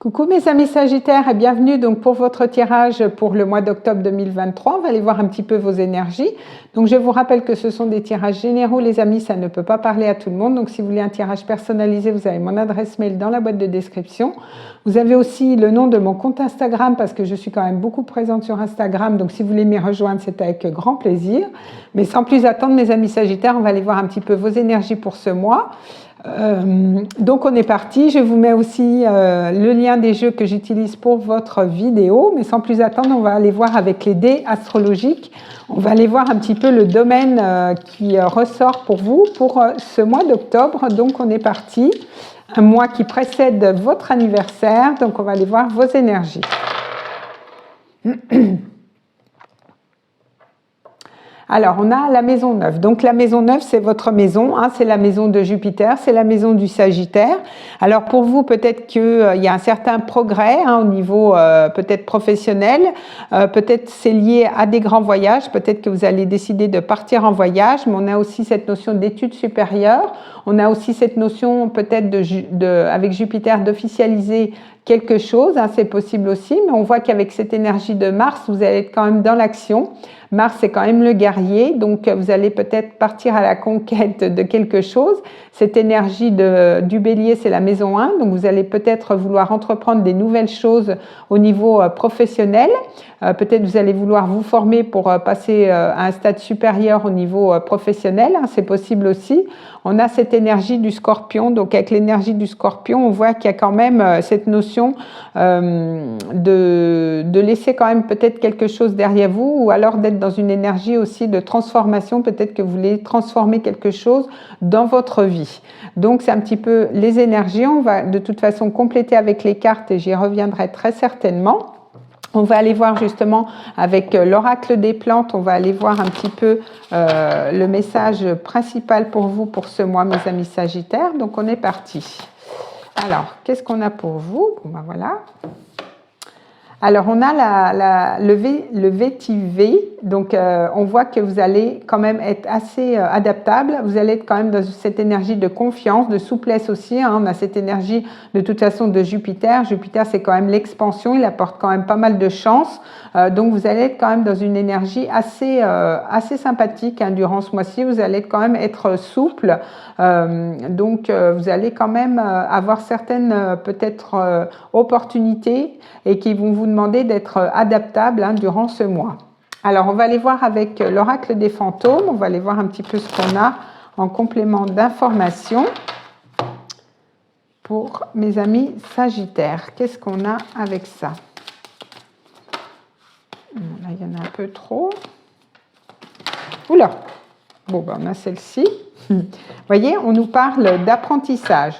Coucou mes amis Sagittaires et bienvenue donc pour votre tirage pour le mois d'octobre 2023. On va aller voir un petit peu vos énergies. Donc je vous rappelle que ce sont des tirages généraux les amis, ça ne peut pas parler à tout le monde. Donc si vous voulez un tirage personnalisé, vous avez mon adresse mail dans la boîte de description. Vous avez aussi le nom de mon compte Instagram parce que je suis quand même beaucoup présente sur Instagram. Donc si vous voulez m'y rejoindre, c'est avec grand plaisir. Mais sans plus attendre mes amis Sagittaires, on va aller voir un petit peu vos énergies pour ce mois. Donc on est parti, je vous mets aussi le lien des jeux que j'utilise pour votre vidéo, mais sans plus attendre, on va aller voir avec les dés astrologiques, on va aller voir un petit peu le domaine qui ressort pour vous pour ce mois d'octobre. Donc on est parti, un mois qui précède votre anniversaire, donc on va aller voir vos énergies. Alors, on a la maison 9. Donc, la maison 9, c'est votre maison, hein, c'est la maison de Jupiter, c'est la maison du Sagittaire. Alors, pour vous, peut-être qu'il y a un certain progrès hein, au niveau peut-être professionnel, peut-être c'est lié à des grands voyages, peut-être que vous allez décider de partir en voyage, mais on a aussi cette notion d'études supérieures, on a aussi cette notion peut-être avec Jupiter d'officialiser quelque chose, hein, c'est possible aussi, mais on voit qu'avec cette énergie de Mars, vous allez être quand même dans l'action. Mars, c'est quand même le guerrier, donc vous allez peut-être partir à la conquête de quelque chose. Cette énergie du bélier, c'est la maison 1, donc vous allez peut-être vouloir entreprendre des nouvelles choses au niveau professionnel. Peut-être vous allez vouloir vous former pour passer à un stade supérieur au niveau professionnel, hein, c'est possible aussi. On a cette énergie du scorpion, donc avec l'énergie du scorpion, on voit qu'il y a quand même cette notion de laisser quand même peut-être quelque chose derrière vous, ou alors d'être dans une énergie aussi de transformation, peut-être que vous voulez transformer quelque chose dans votre vie. Donc c'est un petit peu les énergies, on va de toute façon compléter avec les cartes et j'y reviendrai très certainement. On va aller voir justement avec l'oracle des plantes, on va aller voir un petit peu le message principal pour vous pour ce mois, mes amis Sagittaires. Donc on est parti. Alors, qu'est-ce qu'on a pour vous? Bon, ben voilà. Alors, on a le vétiver, donc on voit que vous allez quand même être assez adaptable, vous allez être quand même dans cette énergie de confiance, de souplesse aussi, hein. On a cette énergie de toute façon de Jupiter, Jupiter c'est quand même l'expansion, il apporte quand même pas mal de chance, donc vous allez être quand même dans une énergie assez sympathique hein, durant ce mois-ci, vous allez quand même être souple, donc vous allez quand même avoir certaines peut-être opportunités et qui vont vous demander d'être adaptable hein, durant ce mois. Alors, on va aller voir avec l'oracle des fantômes, on va aller voir un petit peu ce qu'on a en complément d'information pour mes amis Sagittaires. Qu'est-ce qu'on a avec ça? Là, il y en a un peu trop. Oula! Bon, ben, on a celle-ci. Vous voyez, on nous parle d'apprentissage.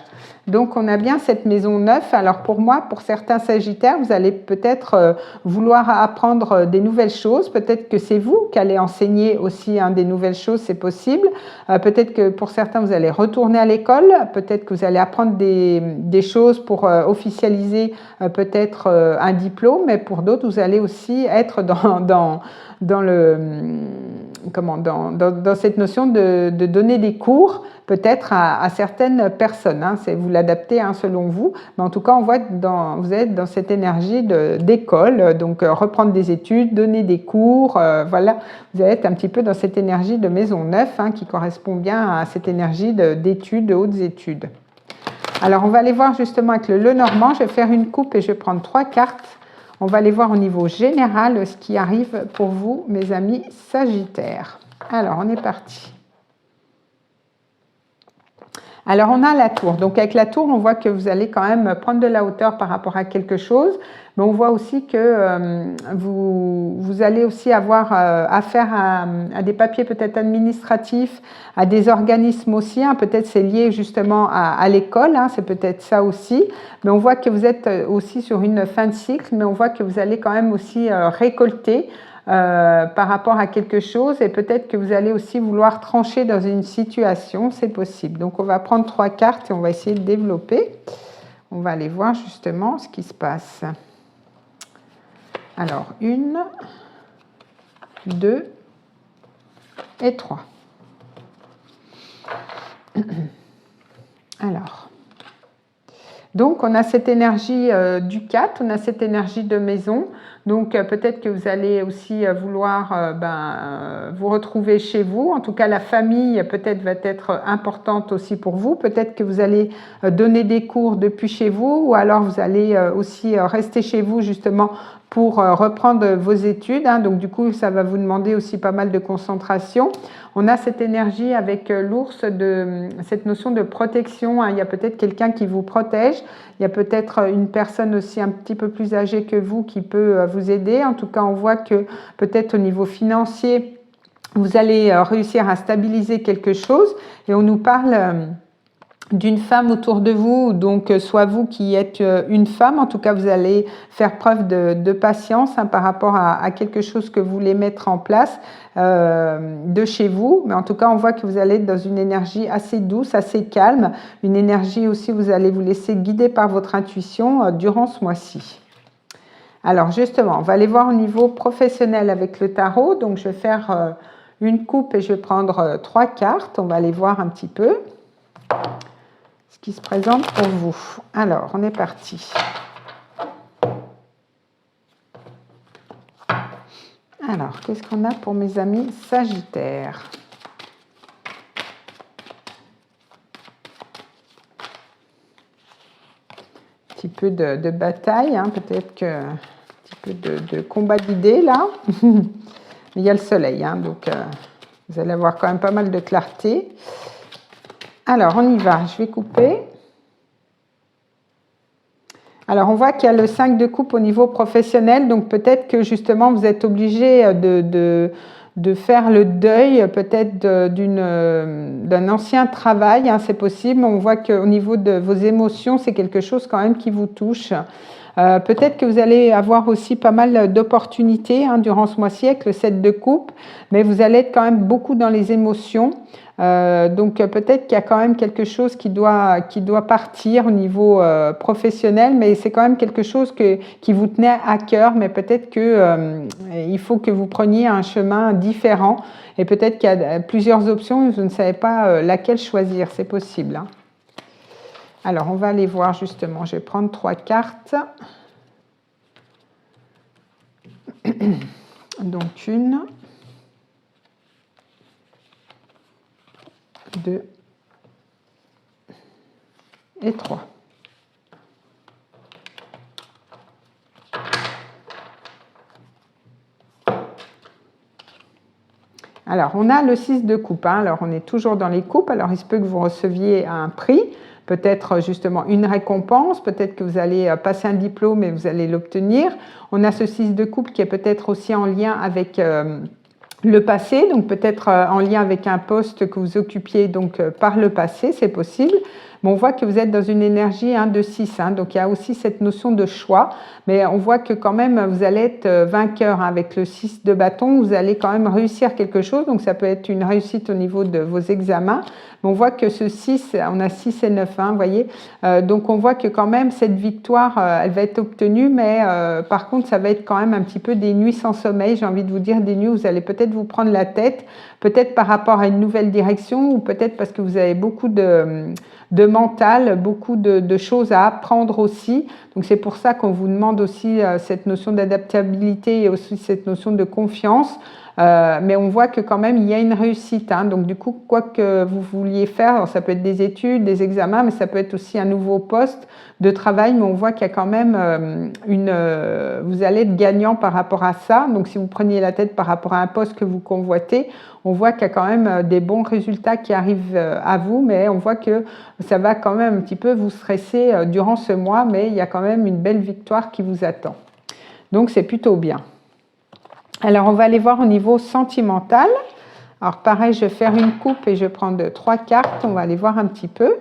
Donc, on a bien cette maison 9. Alors, pour moi, pour certains Sagittaires, vous allez peut-être vouloir apprendre des nouvelles choses. Peut-être que c'est vous qui allez enseigner aussi hein, des nouvelles choses, c'est possible. Peut-être que pour certains, vous allez retourner à l'école. Peut-être que vous allez apprendre des choses pour officialiser peut-être un diplôme. Mais pour d'autres, vous allez aussi être dans cette notion de donner des cours peut-être à certaines personnes. Hein. Vous l'adaptez hein, selon vous, mais en tout cas, on voit que vous êtes dans cette énergie d'école, donc reprendre des études, donner des cours, voilà, vous allez être un petit peu dans cette énergie de maison 9 hein, qui correspond bien à cette énergie d'études, de hautes études. Alors, on va aller voir justement avec le Lenormand, je vais faire une coupe et je vais prendre 3 cartes. On va aller voir au niveau général ce qui arrive pour vous, mes amis Sagittaires. Alors, on est parti. Alors, on a la tour. Donc, avec la tour, on voit que vous allez quand même prendre de la hauteur par rapport à quelque chose. Mais on voit aussi que vous allez aussi avoir affaire à des papiers peut-être administratifs, à des organismes aussi. Hein. Peut-être c'est lié justement à l'école, hein, c'est peut-être ça aussi. Mais on voit que vous êtes aussi sur une fin de cycle, mais on voit que vous allez quand même aussi récolter par rapport à quelque chose et peut-être que vous allez aussi vouloir trancher dans une situation, c'est possible. Donc on va prendre 3 cartes et on va essayer de développer. On va aller voir justement ce qui se passe. Alors 1, 2 et 3. Alors, Donc, on a cette énergie du 4, on a cette énergie de maison. Donc, peut-être que vous allez aussi vouloir vous retrouver chez vous. En tout cas, la famille peut-être va être importante aussi pour vous. Peut-être que vous allez donner des cours depuis chez vous ou alors vous allez aussi rester chez vous justement pour reprendre vos études. Donc, du coup, ça va vous demander aussi pas mal de concentration. On a cette énergie avec l'ours, cette notion de protection. Il y a peut-être quelqu'un qui vous protège. Il y a peut-être une personne aussi un petit peu plus âgée que vous qui peut vous aider. En tout cas, on voit que peut-être au niveau financier, vous allez réussir à stabiliser quelque chose. Et on nous parle d'une femme autour de vous, donc soit vous qui êtes une femme, en tout cas vous allez faire preuve de patience par rapport à quelque chose que vous voulez mettre en place de chez vous, mais en tout cas on voit que vous allez être dans une énergie assez douce, assez calme, une énergie aussi vous allez vous laisser guider par votre intuition durant ce mois-ci. Alors justement, on va aller voir au niveau professionnel avec le tarot, donc je vais faire une coupe et je vais prendre 3 cartes, on va aller voir un petit peu ce qui se présente pour vous. Alors, on est parti. Alors, qu'est-ce qu'on a pour mes amis Sagittaires? Un petit peu de bataille, peut-être que un petit peu de combat d'idées là. Mais il y a le soleil, donc vous allez avoir quand même pas mal de clarté. Alors, on y va. Je vais couper. Alors, on voit qu'il y a le 5 de coupe au niveau professionnel, donc peut-être que justement vous êtes obligé de faire le deuil peut-être d'un ancien travail, c'est possible. On voit qu'au niveau de vos émotions, c'est quelque chose quand même qui vous touche. Peut-être que vous allez avoir aussi pas mal d'opportunités durant ce mois-ci avec le 7 de coupe, mais vous allez être quand même beaucoup dans les émotions. Donc peut-être qu'il y a quand même quelque chose qui doit partir au niveau professionnel, mais c'est quand même quelque chose qui vous tenait à cœur, mais peut-être qu'il faut que vous preniez un chemin différent et peut-être qu'il y a plusieurs options et vous ne savez pas laquelle choisir, c'est possible. Alors, on va aller voir justement. Je vais prendre 3 cartes. Donc, 1, 2 et 3. Alors, on a le 6 de coupe. Alors, on est toujours dans les coupes. Alors, il se peut que vous receviez un prix. Peut-être justement une récompense, peut-être que vous allez passer un diplôme et vous allez l'obtenir. On a ce 6 de coupe qui est peut-être aussi en lien avec le passé, donc peut-être en lien avec un poste que vous occupiez donc par le passé, c'est possible. Mais on voit que vous êtes dans une énergie de 6, donc il y a aussi cette notion de choix, mais on voit que quand même vous allez être vainqueur avec le 6 de bâton, vous allez quand même réussir quelque chose, donc ça peut être une réussite au niveau de vos examens. Mais on voit que ce 6, on a 6 et 9, vous voyez, donc on voit que quand même cette victoire, elle va être obtenue, mais par contre ça va être quand même un petit peu des nuits sans sommeil, j'ai envie de vous dire, des nuits où vous allez peut-être vous prendre la tête, peut-être par rapport à une nouvelle direction ou peut-être parce que vous avez beaucoup de mental, beaucoup de choses à apprendre aussi. Donc c'est pour ça qu'on vous demande aussi cette notion d'adaptabilité et aussi cette notion de confiance. Mais on voit que quand même il y a une réussite. Donc du coup, quoi que vous vouliez faire, alors ça peut être des études, des examens, mais ça peut être aussi un nouveau poste de travail. Mais on voit qu'il y a quand même vous allez être gagnant par rapport à ça. Donc si vous preniez la tête par rapport à un poste que vous convoitez, on voit qu'il y a quand même des bons résultats qui arrivent à vous, mais on voit que ça va quand même un petit peu vous stresser durant ce mois, mais il y a quand même une belle victoire qui vous attend. Donc c'est plutôt bien. Alors on va aller voir au niveau sentimental. Alors pareil, je vais faire une coupe et je vais prendre 3 cartes, on va aller voir un petit peu.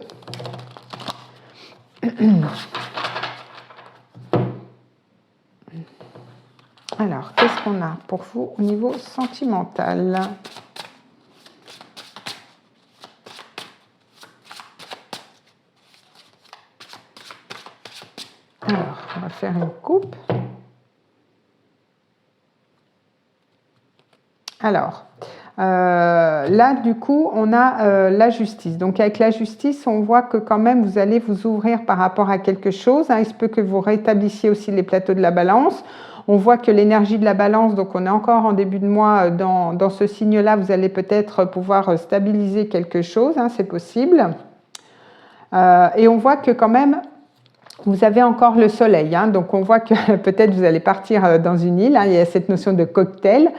Alors, qu'est-ce qu'on a pour vous au niveau sentimental ? Alors, on va faire une coupe. Alors, Là, du coup, on a la justice. Donc, avec la justice, on voit que quand même, vous allez vous ouvrir par rapport à quelque chose. Hein. Il se peut que vous rétablissiez aussi les plateaux de la balance. On voit que l'énergie de la balance, donc on est encore en début de mois, dans ce signe-là, vous allez peut-être pouvoir stabiliser quelque chose, hein, c'est possible. Et on voit que quand même, vous avez encore le soleil, hein, donc on voit que peut-être vous allez partir dans une île, hein, il y a cette notion de cocktail,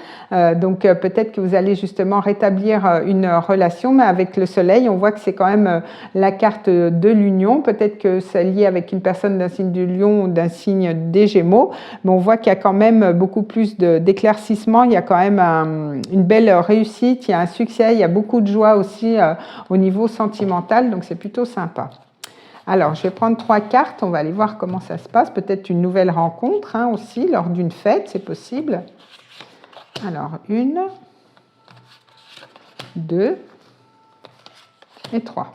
donc peut-être que vous allez justement rétablir une relation, mais avec le soleil, on voit que c'est quand même la carte de l'union, peut-être que c'est lié avec une personne d'un signe du lion ou d'un signe des gémeaux, mais on voit qu'il y a quand même beaucoup plus d'éclaircissement, il y a quand même une belle réussite, il y a un succès, il y a beaucoup de joie aussi au niveau sentimental, donc c'est plutôt sympa. Alors, je vais prendre 3 cartes, on va aller voir comment ça se passe. Peut-être une nouvelle rencontre hein, aussi, lors d'une fête, c'est possible. Alors, 1, 2 et 3.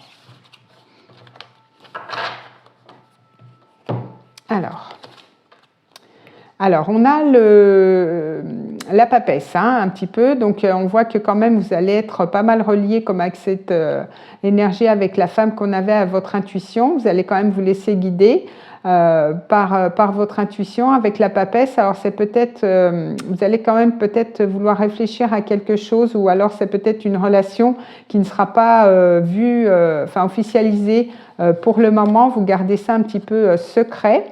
Alors, on a la papesse, hein, un petit peu. Donc, on voit que quand même, vous allez être pas mal relié comme avec cette énergie avec la femme qu'on avait à votre intuition. Vous allez quand même vous laisser guider par votre intuition avec la papesse. Alors, c'est peut-être, vous allez quand même peut-être vouloir réfléchir à quelque chose ou alors c'est peut-être une relation qui ne sera pas vue, officialisée pour le moment. Vous gardez ça un petit peu secret.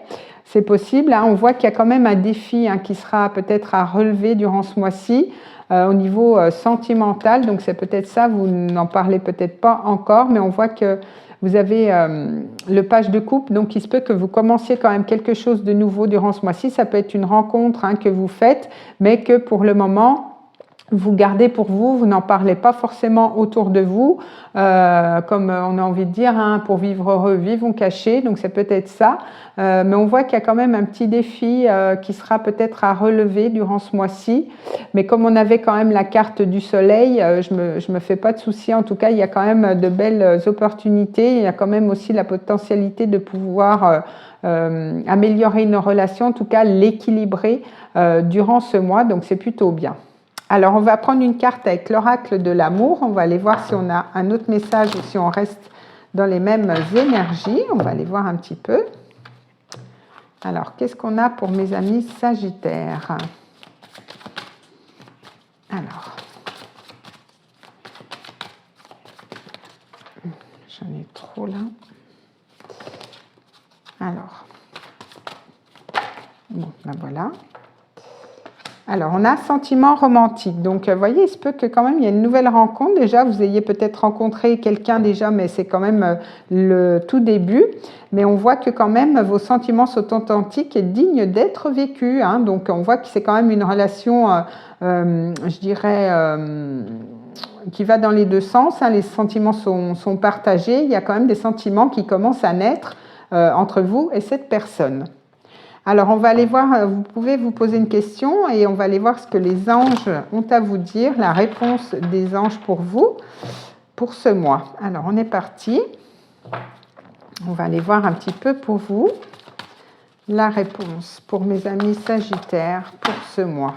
C'est possible, hein. On voit qu'il y a quand même un défi hein, qui sera peut-être à relever durant ce mois-ci au niveau sentimental. Donc c'est peut-être ça, vous n'en parlez peut-être pas encore, mais on voit que vous avez le page de coupe. Donc il se peut que vous commenciez quand même quelque chose de nouveau durant ce mois-ci. Ça peut être une rencontre hein, que vous faites, mais que pour le moment, vous gardez pour vous, vous n'en parlez pas forcément autour de vous, comme on a envie de dire, hein, pour vivre heureux, vivons cachés, donc c'est peut-être ça, mais on voit qu'il y a quand même un petit défi qui sera peut-être à relever durant ce mois-ci, mais comme on avait quand même la carte du soleil, je me fais pas de soucis, en tout cas il y a quand même de belles opportunités, il y a quand même aussi la potentialité de pouvoir améliorer une relation, en tout cas l'équilibrer durant ce mois, donc c'est plutôt bien. Alors, on va prendre une carte avec l'oracle de l'amour. On va aller voir si on a un autre message ou si on reste dans les mêmes énergies. On va aller voir un petit peu. Alors, qu'est-ce qu'on a pour mes amis Sagittaires? Alors, j'en ai trop là. Alors, bon, ben voilà. Alors, on a un sentiment romantique. Donc, vous voyez, il se peut que quand même, il y ait une nouvelle rencontre. Déjà, vous ayez peut-être rencontré quelqu'un déjà, mais c'est quand même le tout début. Mais on voit que quand même, vos sentiments sont authentiques et dignes d'être vécus. Hein. Donc, on voit que c'est quand même une relation, je dirais, qui va dans les deux sens. Hein. Les sentiments sont partagés. Il y a quand même des sentiments qui commencent à naître entre vous et cette personne. Alors, on va aller voir, vous pouvez vous poser une question et on va aller voir ce que les anges ont à vous dire, la réponse des anges pour vous, pour ce mois. Alors, on est parti. On va aller voir un petit peu pour vous la réponse pour mes amis Sagittaires pour ce mois.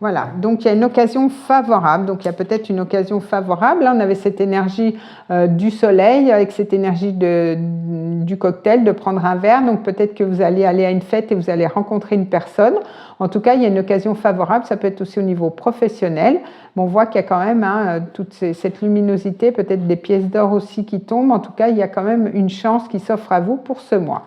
Voilà, donc il y a une occasion favorable, donc il y a peut-être une occasion favorable. Là, on avait cette énergie du soleil avec cette énergie du cocktail, de prendre un verre. Donc peut-être que vous allez aller à une fête et vous allez rencontrer une personne. En tout cas, il y a une occasion favorable. Ça peut être aussi au niveau professionnel. Mais on voit qu'il y a quand même toute cette luminosité, peut-être des pièces d'or aussi qui tombent. En tout cas, il y a quand même une chance qui s'offre à vous pour ce mois.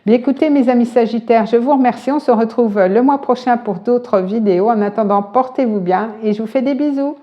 Bien écoutez mes amis Sagittaires, je vous remercie. On se retrouve le mois prochain pour d'autres vidéos. En attendant, portez-vous bien et je vous fais des bisous.